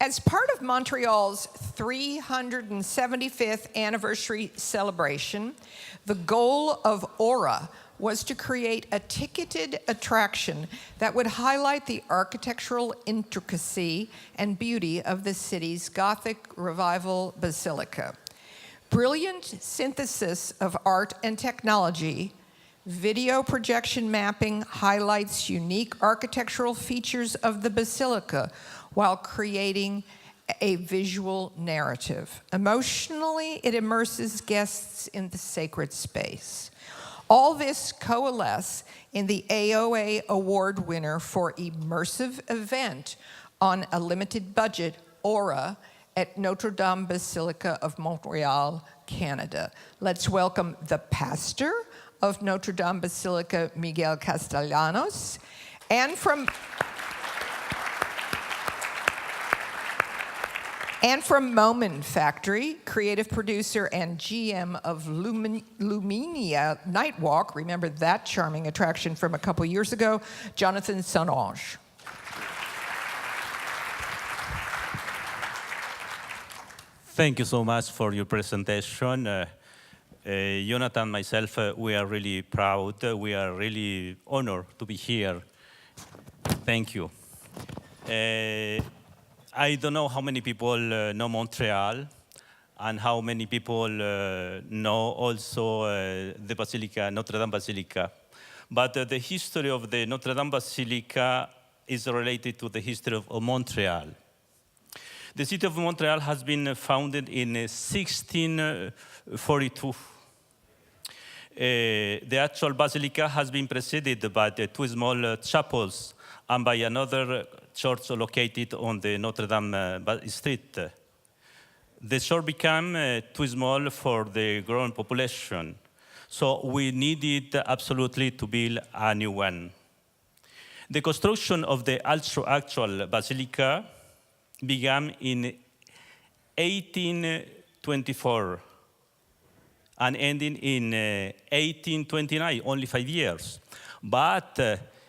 As part of Montreal's 375th anniversary celebration, the goal of Aura was to create a ticketed attraction that would highlight the architectural intricacy and beauty of the city's Gothic Revival Basilica. Brilliant synthesis of art and technology, video projection mapping highlights unique architectural features of the basilica while creating a visual narrative. Emotionally, it immerses guests in the sacred space. All this coalesce in the AOA Award winner for immersive event on a limited budget, Aura, at Notre-Dame Basilica of Montréal, Canada. Let's welcome the pastor of Notre-Dame Basilica, Miguel Castellanos, and from Moment Factory, creative producer and GM of Lumina Night Walk, remember that charming attraction from a couple years ago, Jonathan St-Onge. Thank you so much for your presentation. Jonathan and myself, we are really proud. We are really honored to be here. Thank you. I don't know how many people know Montreal and how many people know also the Basilica, Notre-Dame Basilica. But the history of the Notre-Dame Basilica is related to the history of Montreal. The city of Montreal has been founded in 1642. The actual basilica has been preceded by the two small chapels and by another church located on the Notre-Dame Street. The church became too small for the growing population, so we needed absolutely to build a new one. The construction of the actual basilica began in 1824 and ending in 1829, only 5 years. But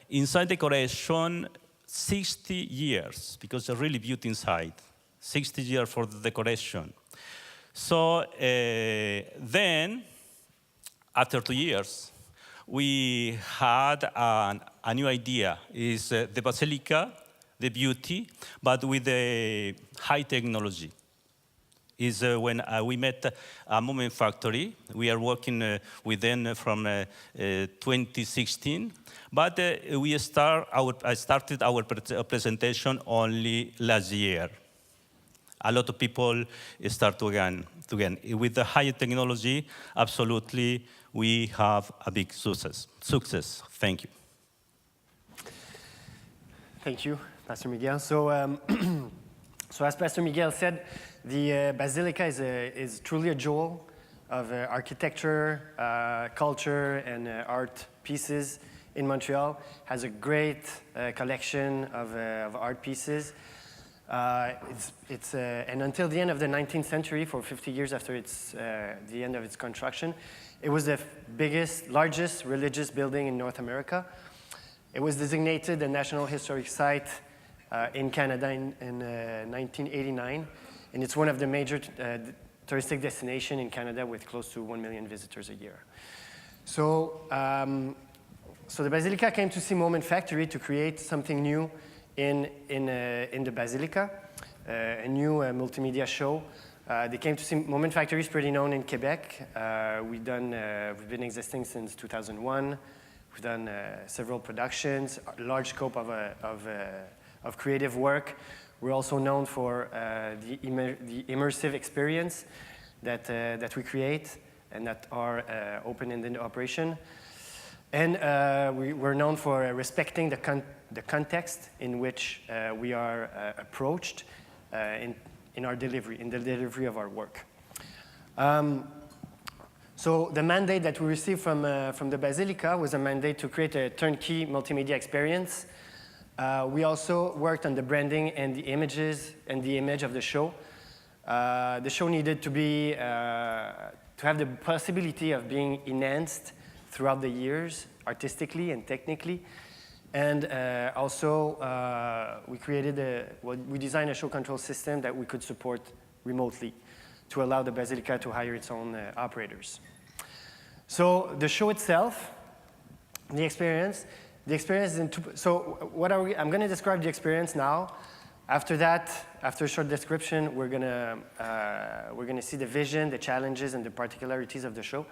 inside decoration, 60 years, because it's really beauty inside. 60 years for the decoration. So then, after 2 years, we had a new idea. Is the basilica, the beauty, but with the high technology. Is when we met a Moment Factory. We are working with them from 2016, but I started our presentation only last year. A lot of people start to again. With the higher technology, absolutely, we have a big success. Thank you. Thank you, Pastor Miguel. So as Pastor Miguel said, the Basilica is truly a jewel of architecture, culture, and art pieces in Montreal. Has a great collection of art pieces. And until the end of the 19th century, for 50 years after the end of its construction, it was the largest religious building in North America. It was designated a National Historic Site in Canada in 1989, and it's one of the major touristic destinations in Canada with close to 1 million visitors a year. So the Basilica came to see Moment Factory to create something new in the Basilica, a new multimedia show. They came to see Moment Factory is pretty known in Quebec. We've been existing since 2001. We've done several productions, a large scope of creative work. We're also known for the immersive experience that we create and that are open and in operation. And we're known for respecting the context in which we are approached in the delivery of our work. So the mandate that we received from the Basilica was a mandate to create a turnkey multimedia experience. We also worked on the branding and the images and the image of the show. The show needed to have the possibility of being enhanced throughout the years, artistically and technically. And also, we designed a show control system that we could support remotely to allow the Basilica to hire its own operators. So the show itself, the experience is in two. So I'm going to describe the experience now. After that, after a short description, we're gonna see the vision, the challenges, and the particularities of the show,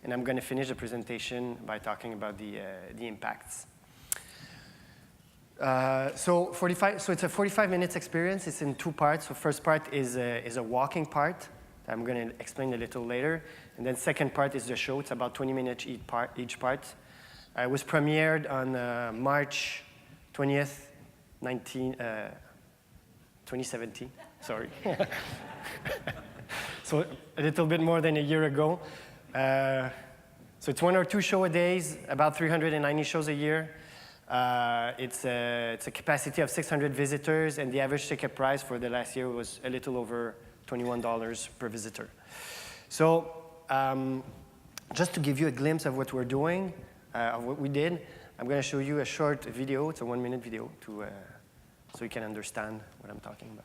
and I'm going to finish the presentation by talking about the impacts. So it's a 45 minutes experience. It's in two parts. So first part is a walking part. I'm going to explain a little later. And then second part is the show. It's about 20 minutes each part. It was premiered on March 20th, 2017. Sorry. So a little bit more than a year ago. So it's 1 or 2 shows a day, about 390 shows a year. It's a capacity of 600 visitors, and the average ticket price for the last year was a little over $21 per visitor. So just to give you a glimpse of what we're doing, of what we did, I'm going to show you a short video. It's a 1-minute video so you can understand what I'm talking about.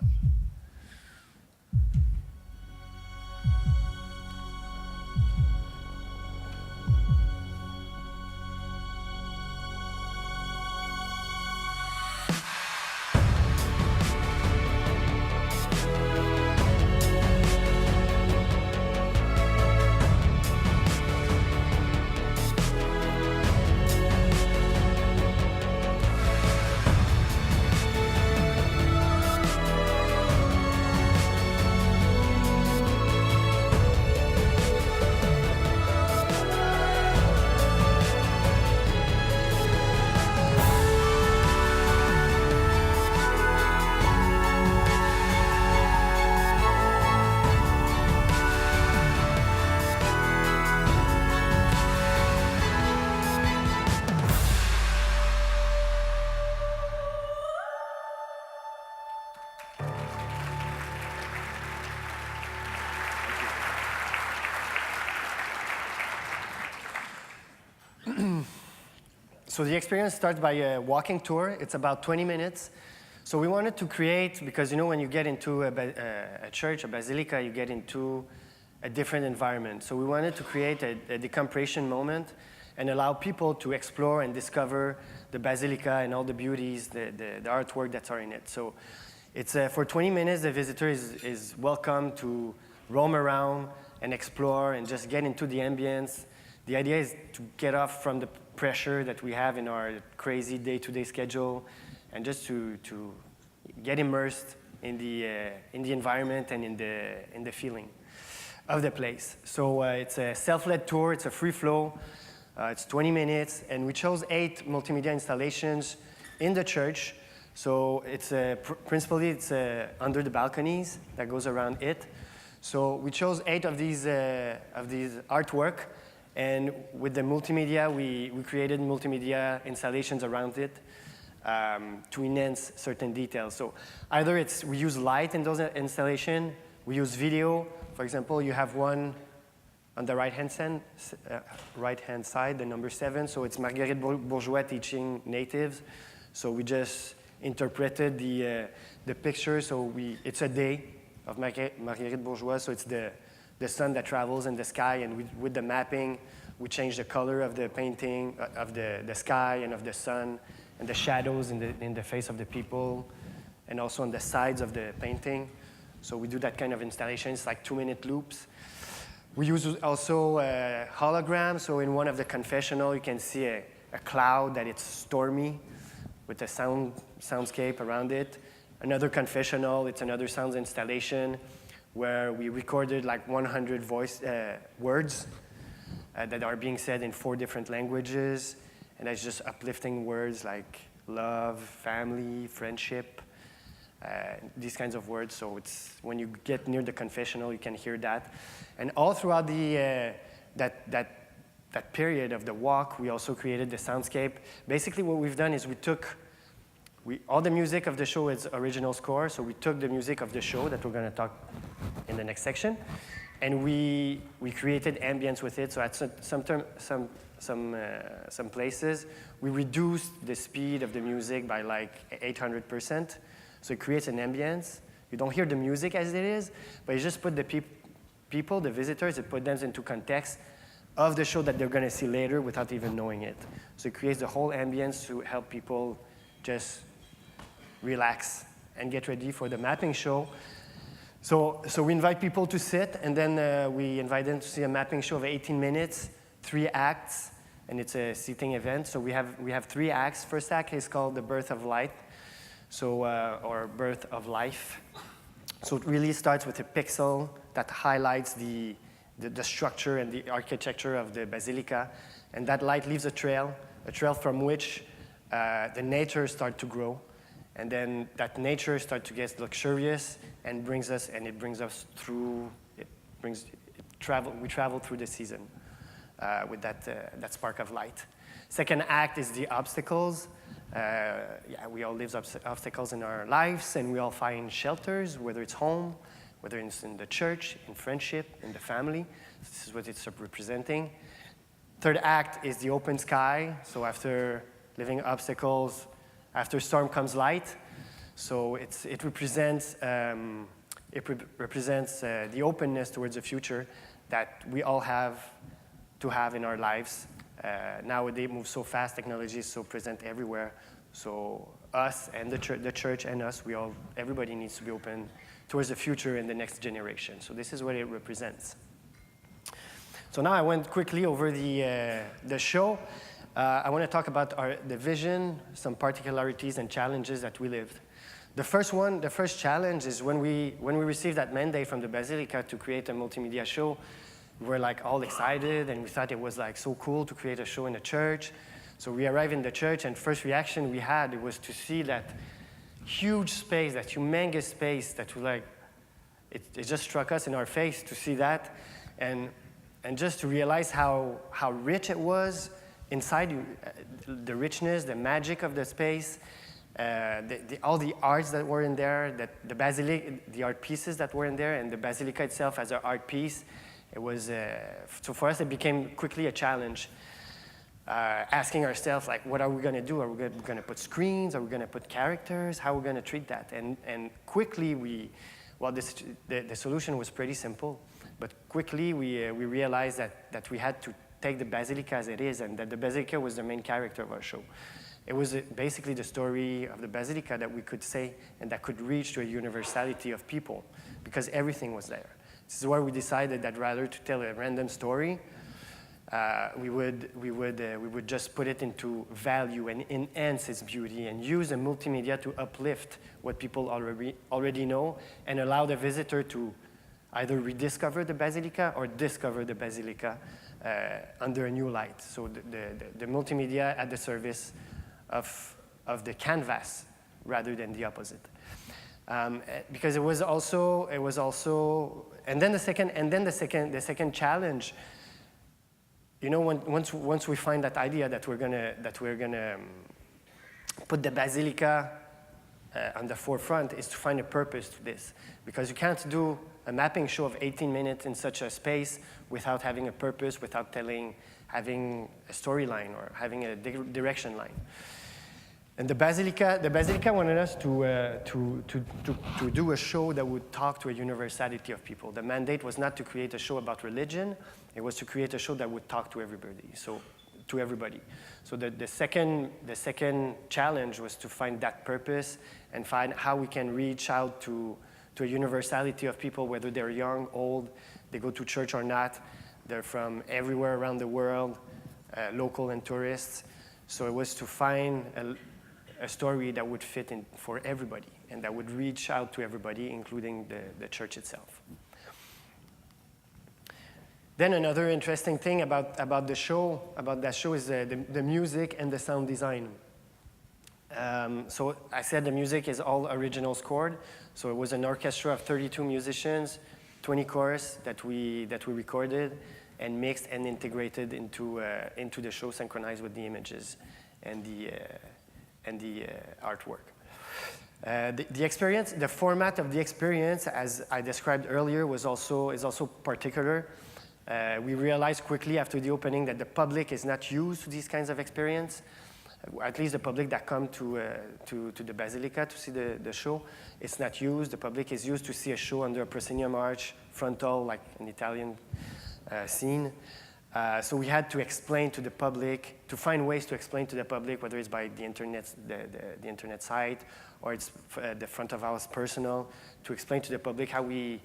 So the experience starts by a walking tour. It's about 20 minutes. So we wanted to create, because when you get into a church, a basilica, you get into a different environment. So we wanted to create a decompression moment and allow people to explore and discover the basilica and all the beauties, the artwork that's in it. So it's for 20 minutes, the visitor is welcome to roam around and explore and just get into the ambience. The idea is to get off from the pressure that we have in our crazy day-to-day schedule, and just to get immersed in the environment and in the feeling of the place. So it's a self-led tour. It's a free flow. It's 20 minutes, and we chose 8 multimedia installations in the church. So it's principally it's under the balconies that goes around it. So we chose 8 of these artwork. And with the multimedia, we created multimedia installations around it to enhance certain details. So either we use light in those installations, we use video. For example, you have one on the right-hand side, the number 7. So it's Marguerite Bourgeois teaching natives. So we just interpreted the picture. So it's a day of Marguerite Bourgeois. So it's the sun that travels in the sky, and with the mapping, we change the color of the painting, of the sky and of the sun, and the shadows in the face of the people, and also on the sides of the painting. So we do that kind of installation. It's like 2-minute loops. We use also a hologram. So in one of the confessional, you can see a cloud that it's stormy with a soundscape around it. Another confessional, it's another sound installation, where we recorded like 100 words that are being said in 4 different languages. And that's just uplifting words like love, family, friendship, these kinds of words. So it's when you get near the confessional, you can hear that. And all throughout that period of the walk, we also created the soundscape. Basically what we've done is all the music of the show is original score, so we took the music of the show that we're going to talk in the next section, And we created ambience with it. So at some places, we reduced the speed of the music by like 800%. So it creates an ambience. You don't hear the music as it is, but you just put the people, the visitors, it put them into context of the show that they're going to see later without even knowing it. So it creates the whole ambience to help people just relax and get ready for the mapping show. So we invite people to sit, and then we invite them to see a mapping show of 18 minutes, 3 acts, and it's a seating event. So we have 3 acts. First act is called The Birth of Light, or Birth of Life. So it really starts with a pixel that highlights the structure and the architecture of the basilica, and that light leaves a trail from which the nature starts to grow, and then that nature starts to get luxurious and brings us through. We travel through the season with that spark of light. Second act is the obstacles. We all live obstacles in our lives, and we all find shelters, whether it's home, whether it's in the church, in friendship, in the family. This is what it's representing. Third act is the open sky. So after living obstacles, after storm comes light. So it represents the openness towards the future that we all have to have in our lives. Nowadays, it moves so fast. Technology is so present everywhere. So us and the church and us, everybody needs to be open towards the future and the next generation. So this is what it represents. So now I went quickly over the show. I want to talk about the vision, some particularities and challenges that we lived. The first challenge is when we received that mandate from the Basilica to create a multimedia show. We were like all excited, and we thought it was like so cool to create a show in the church. So we arrived in the church, and first reaction we had was to see that huge space, that humongous space that we like. It just struck us in our face to see that, and just to realize how rich it was inside. The richness, the magic of the space, all the arts that were in there, the basilica, the art pieces that were in there, and the basilica itself as an art piece. It was so for us it became quickly a challenge, asking ourselves like, what are we going to do? Are we going to put screens? Are we going to put characters? How are we going to treat that? And quickly the solution was pretty simple, but quickly we realized that we had to take the basilica as it is, and that the basilica was the main character of our show. It was basically the story of the basilica that we could say and that could reach to a universality of people, because everything was there. This is why we decided that rather to tell a random story, we would just put it into value and enhance its beauty and use a multimedia to uplift what people already know and allow the visitor to either rediscover the basilica or discover the basilica under a new light. So the multimedia at the service of the canvas rather than the opposite. Because it was also, and then the second challenge. You know, once we find that idea that we're gonna put the basilica on the forefront, is to find a purpose to this, because you can't do a mapping show of 18 minutes in such a space without having a purpose, without having a storyline or having a direction line. And the Basilica wanted us to do a show that would talk to a universality of people. The mandate was not to create a show about religion; it was to create a show that would talk to everybody. So the second challenge was to find that purpose and find how we can reach out to a universality of people, whether they're young, old, they go to church or not. They're from everywhere around the world, local and tourists. So it was to find a story that would fit in for everybody and that would reach out to everybody, including the church itself. Then another interesting thing about that show is the music and the sound design. So I said the music is all original scored. So it was an orchestra of 32 musicians, 20 chorus that we recorded and mixed and integrated into the show, synchronized with the images and the artwork. The experience, the format of the experience, as I described earlier, is also particular. We realized quickly after the opening that the public is not used to these kinds of experience. At least the public that come to the Basilica to see the show, it's not used. The public is used to see a show under a proscenium arch, frontal, like an Italian scene. So we had to explain to the public, to find ways to explain to the public, whether it's by the internet, the internet site, or it's the front of house personal, to explain to the public how we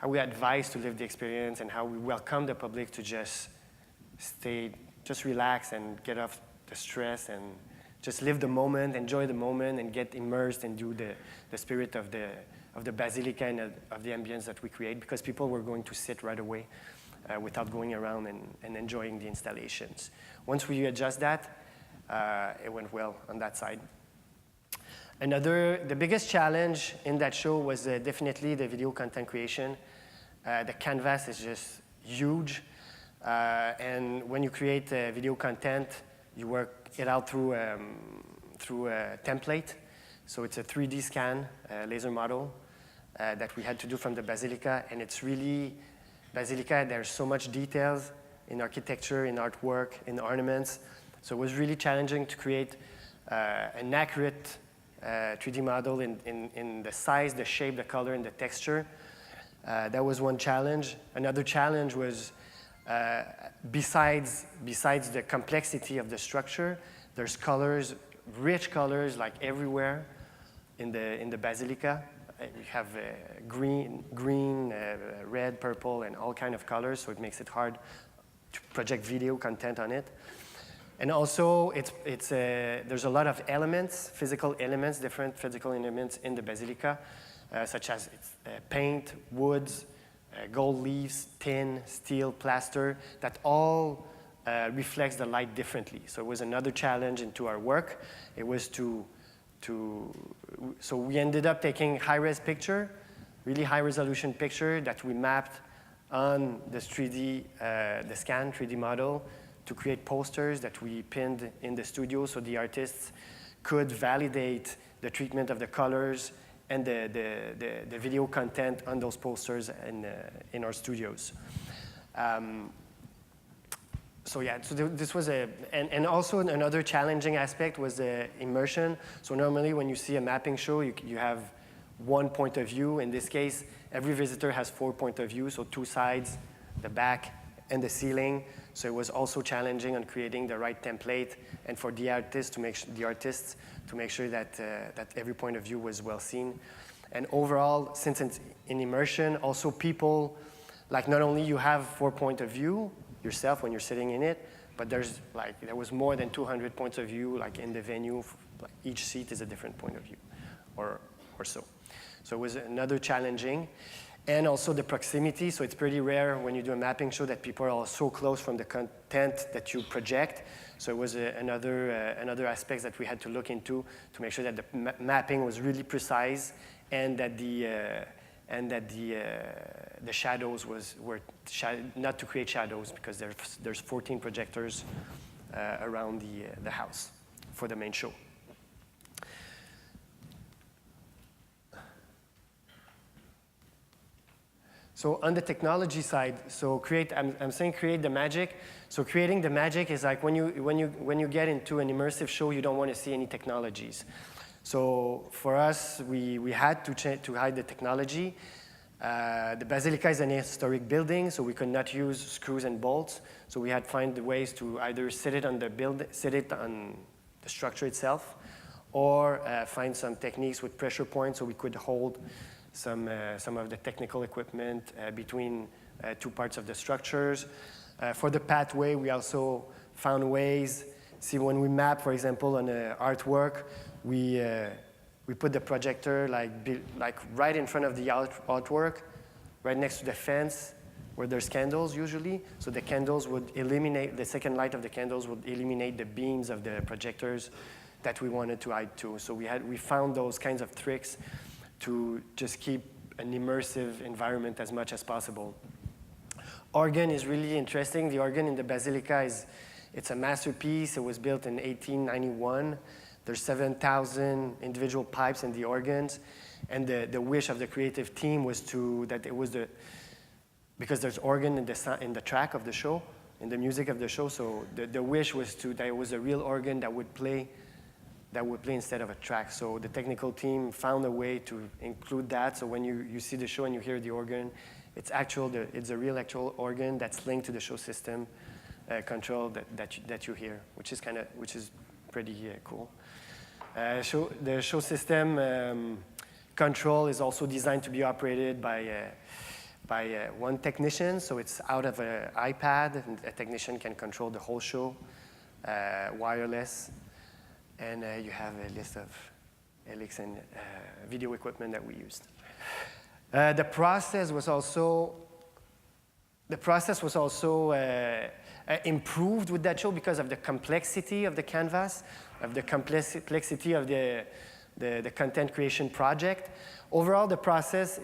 advise to live the experience and how we welcome the public to just relax and get off the stress and just live the moment, enjoy the moment, and get immersed and do the spirit of the Basilica and of the ambience that we create, because people were going to sit right away without going around and enjoying the installations. Once we adjust that, it went well on that side. The biggest challenge in that show was definitely the video content creation. The canvas is just huge. And when you create video content, you work it out through a template. So it's a 3D scan, laser model that we had to do from the Basilica. And it's really, Basilica, there's so much details in architecture, in artwork, in ornaments. So it was really challenging to create an accurate 3D model in the size, the shape, the color, and the texture. That was one challenge. Another challenge was, besides the complexity of the structure, there's colors, rich colors, like everywhere in the Basilica. We have green, red, purple, and all kind of colors, so it makes it hard to project video content on it. And also, there's a lot of elements, physical elements, different physical elements in the Basilica, such as paint, woods, gold leaves, tin, steel, plaster, that all reflects the light differently. So it was another challenge into our work. It was so we ended up taking high-res picture, really high-resolution picture that we mapped on this 3D, the scan 3D model, to create posters that we pinned in the studio so the artists could validate the treatment of the colors and the video content on those posters in our studios. So yeah, so this was and also another challenging aspect was the immersion. So normally when you see a mapping show, you have one point of view. In this case, every visitor has 4 points of view, so 2 sides, the back, and the ceiling. So it was also challenging on creating the right template and for the artists to make sure that every point of view was well seen. And overall, since it's in immersion, also people, like not only you have 4 points of view yourself when you're sitting in it, but there was more than 200 points of view like in the venue. Like each seat is a different point of view or so. So it was another challenging. And also the proximity, so it's pretty rare when you do a mapping show that people are so close from the content that you project. So it was another aspect that we had to look into to make sure that the mapping was really precise and that the shadows were not to create shadows, because there's 14 projectors around the house for the main show. So on the technology side, so I'm saying create the magic. So creating the magic is like when you get into an immersive show, you don't want to see any technologies. So for us, we had to hide the technology. The Basilica is an historic building, so we could not use screws and bolts. So we had to find ways to either sit it on the structure itself, or find some techniques with pressure points so we could hold some of the technical equipment between 2 parts of the structures. For the pathway, we also found ways. See, when we map, for example, on artwork, we put the projector like right in front of the artwork, right next to the fence where there's candles usually. So the candles would eliminate, the second light of the candles would eliminate the beams of the projectors that we wanted to hide to. So we found those kinds of tricks to just keep an immersive environment as much as possible. Organ is really interesting. The organ in the Basilica it's a masterpiece. It was built in 1891 There's 7,000 individual pipes in the organs, and the wish of the creative team was because there's organ in the track of the show, in the music of the show, so the wish was that it was a real organ that would play instead of a track. So the technical team found a way to include that, so when you see the show and you hear the organ, it's a real actual organ that's linked to the show system control that you hear, which is pretty cool. The show system control is also designed to be operated by one technician, so it's out of an iPad, and a technician can control the whole show, wireless, and you have a list of helix and video equipment that we used. The process was also improved with that show because of the complexity of the canvas, of the complexity of the content creation project. Overall, the process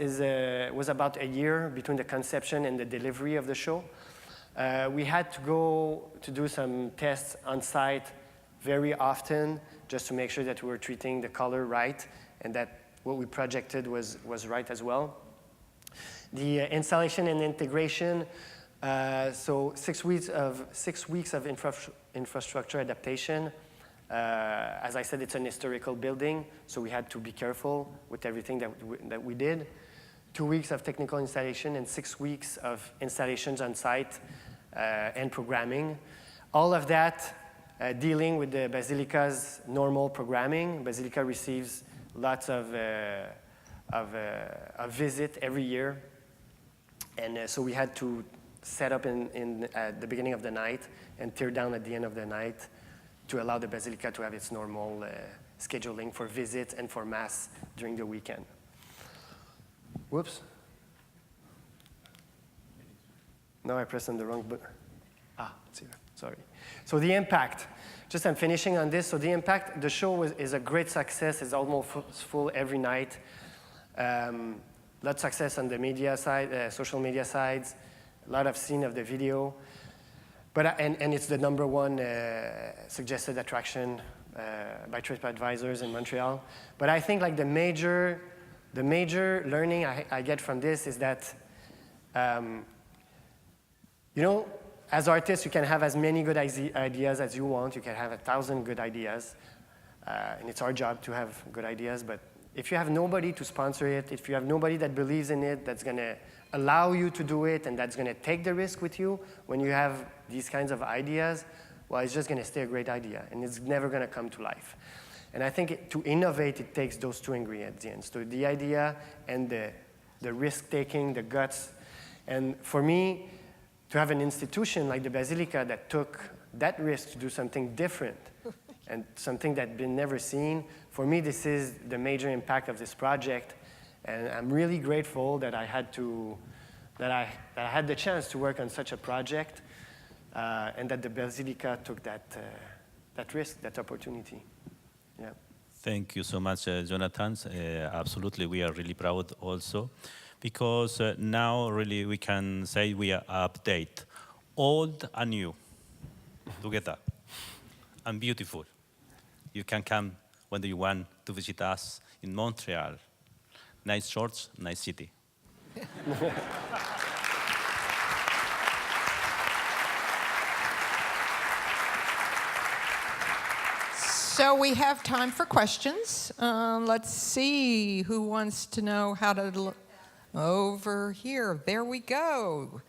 was about a year between the conception and the delivery of the show. We had to go to do some tests on site very often just to make sure that we were treating the color right and that what we projected was right as well. The installation and integration, so 6 weeks of infrastructure adaptation. As I said, it's an historical building, so we had to be careful with everything that we did. 2 weeks of technical installation and 6 weeks of installations on site and programming. All of that dealing with the Basilica's normal programming. Basilica receives lots of visit every year, and so we had to set up at the beginning of the night and tear down at the end of the night to allow the Basilica to have its normal scheduling for visits and for Mass during the weekend. Whoops. No, I pressed on the wrong button. It's here. Sorry. So the impact. Just I'm finishing on this. So the impact, the show is a great success. It's almost full every night. Lot of success on the media side, social media sides. A lot of seen of the video. And it's the number one suggested attraction by TripAdvisors in Montreal. But I think like the major learning I get from this is that, as artists, you can have as many good ideas as you want. You can have 1,000 good ideas. And it's our job to have good ideas. But if you have nobody to sponsor it, if you have nobody that believes in it, that's going to allow you to do it, and that's going to take the risk with you when you have these kinds of ideas, well, it's just going to stay a great idea, and it's never going to come to life. And I think to innovate, it takes those two ingredients, so the idea and the risk-taking, the guts. And for me, to have an institution like the Basilica that took that risk to do something different and something that had been never seen, for me, this is the major impact of this project. And I'm really grateful that I had the chance to work on such a project, and that the Basilica took that risk, that opportunity. Yeah. Thank you so much, Jonathan. Absolutely, we are really proud also, because now really we can say we are update old and new together and beautiful. You can come when you want to visit us in Montreal. Nice shorts, nice city. So we have time for questions. Let's see who wants to know how to over here. There we go.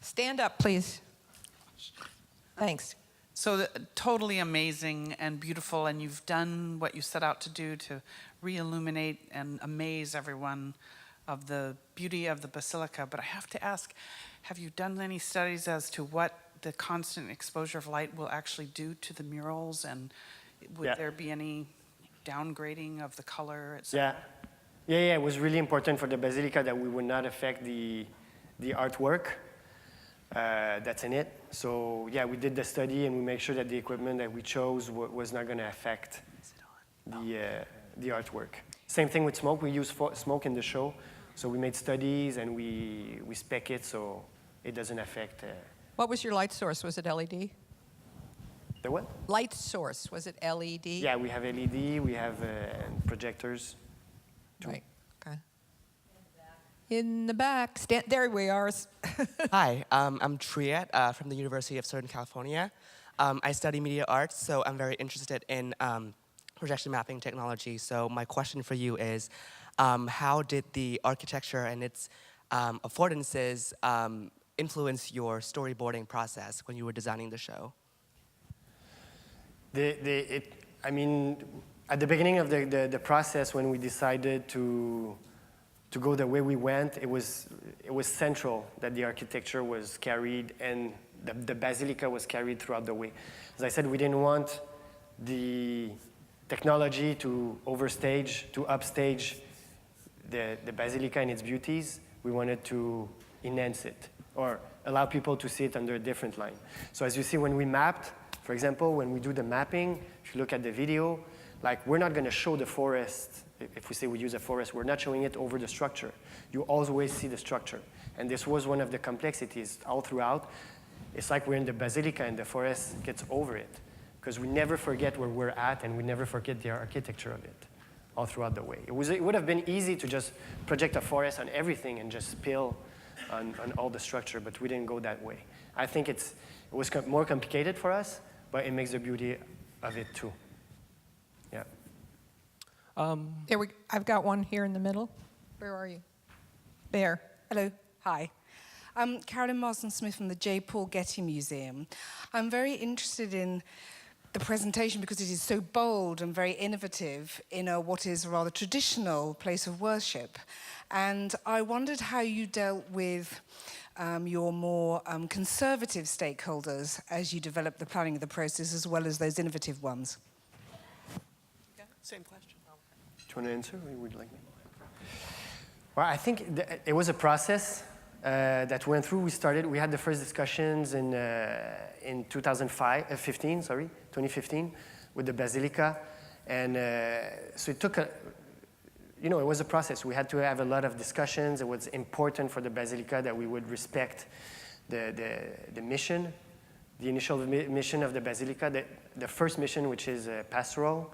Stand up, please. Thanks. So totally amazing and beautiful, and you've done what you set out to do to re-illuminate and amaze everyone of the beauty of the Basilica. But I have to ask, have you done any studies as to what the constant exposure of light will actually do to the murals, and would there be any downgrading of the color, et cetera? Yeah, it was really important for the Basilica that we would not affect the artwork that's in it. So yeah, we did the study and we made sure that the equipment that we chose was not going to affect the artwork. Same thing with smoke. We use smoke in the show, so we made studies and we spec it so it doesn't affect. What was your light source? Was it LED? The what? Light source, was it LED? Yeah, we have LED, we have projectors. Right, okay. In the back, there we are. Hi, I'm Triet from the University of Southern California. I study media arts, so I'm very interested in projection mapping technology. So my question for you is, how did the architecture and its affordances influence your storyboarding process when you were designing the show? I mean, at the beginning of the process, when we decided to go the way we went, it was central that the architecture was carried and the basilica was carried throughout the way. As I said, we didn't want the technology to overstage, to upstage the basilica and its beauties. We wanted to enhance it or allow people to see it under a different line. So as you see, when we mapped, for example, when we do the mapping, if you look at the video, like we're not going to show the forest. If we say we use a forest, we're not showing it over the structure. You always see the structure. And this was one of the complexities all throughout. It's like we're in the basilica and the forest gets over it because we never forget where we're at and we never forget the architecture of it all throughout the way. It would have been easy to just project a forest on everything and just spill on all the structure, but we didn't go that way. I think it was more complicated for us, but it makes the beauty of it too. Yeah. I've got one here in the middle. Where are you? There. Hello. Hi. I'm Carolyn Marsden-Smith from the J. Paul Getty Museum. I'm very interested in the presentation because it is so bold and very innovative in what is a rather traditional place of worship. And I wondered how you dealt with your more conservative stakeholders as you developed the planning of the process as well as those innovative ones. Same question. Do you want to answer or would you like me? Well, I think it was a process that went through. We had the first discussions in 2015 with the Basilica. And so it took it was a process. We had to have a lot of discussions. It was important for the Basilica that we would respect the mission, the initial mission of the Basilica, the first mission, which is pastoral.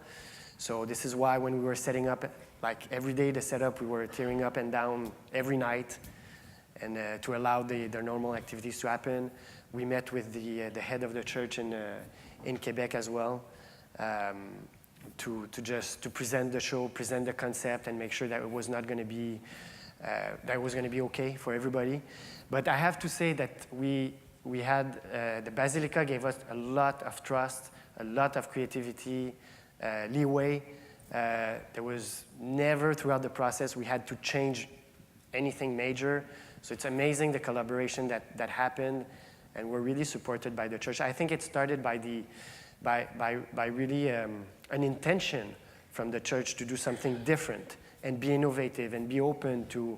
So this is why when we were setting up, like every day the setup, we were tearing up and down every night and to allow their normal activities to happen. We met with the head of the church in Quebec as well to present the show, present the concept, and make sure that it was not going to be okay for everybody. But I have to say that we had the Basilica gave us a lot of trust, a lot of creativity, leeway. There was never throughout the process we had to change anything major. So it's amazing the collaboration that happened, and we're really supported by the church. I think it started by really an intention from the church to do something different and be innovative and be open to,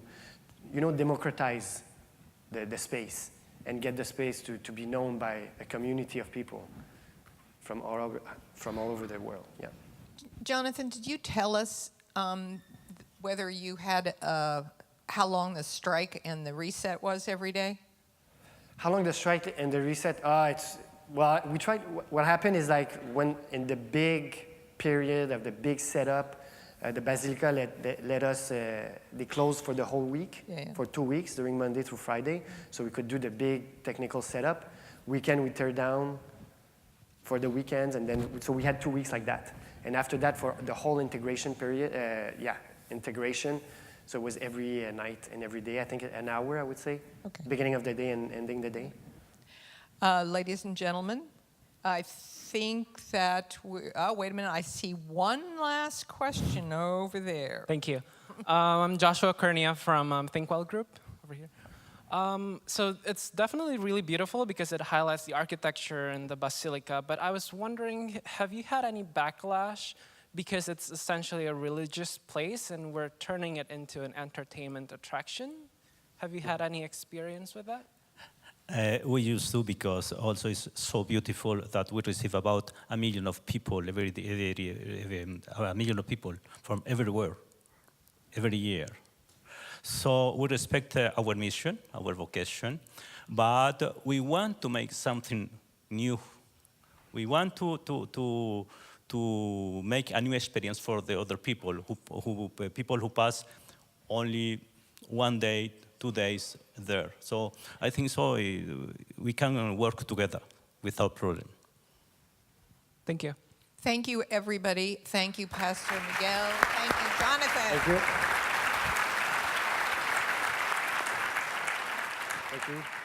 democratize the space and get the space to be known by a community of people from all over the world. Yeah. Jonathan, did you tell us whether you had how long the strike and the reset was every day? How long the strike and the reset? We tried. What happened is like when in the big period of the big setup, the Basilica let us. They closed for the whole week, for 2 weeks during Monday through Friday, so we could do the big technical setup. Weekend we tear down for the weekends, and then so we had 2 weeks like that. And after that, for the whole integration period, integration. So it was every night and every day. I think an hour, I would say. Okay. Beginning of the day and ending the day. Ladies and gentlemen, I think that wait a minute. I see one last question over there. Thank you. I'm Joshua Cornea from Think Well Group over here. So it's definitely really beautiful because it highlights the architecture and the basilica, but I was wondering, have you had any backlash because it's essentially a religious place and we're turning it into an entertainment attraction? Have you had any experience with that? We used to, because also it's so beautiful that we receive about 1 million of people, 1 million of people from everywhere, every year. So we respect our mission, our vocation, but we want to make something new We want to make a new experience for the other people who pass only 1 day, 2 days there. So I think so we can work together without problem. Thank you. Thank you, everybody. Thank you, Pastor Miguel. Thank you, Jonathan. Thank you. Thank you.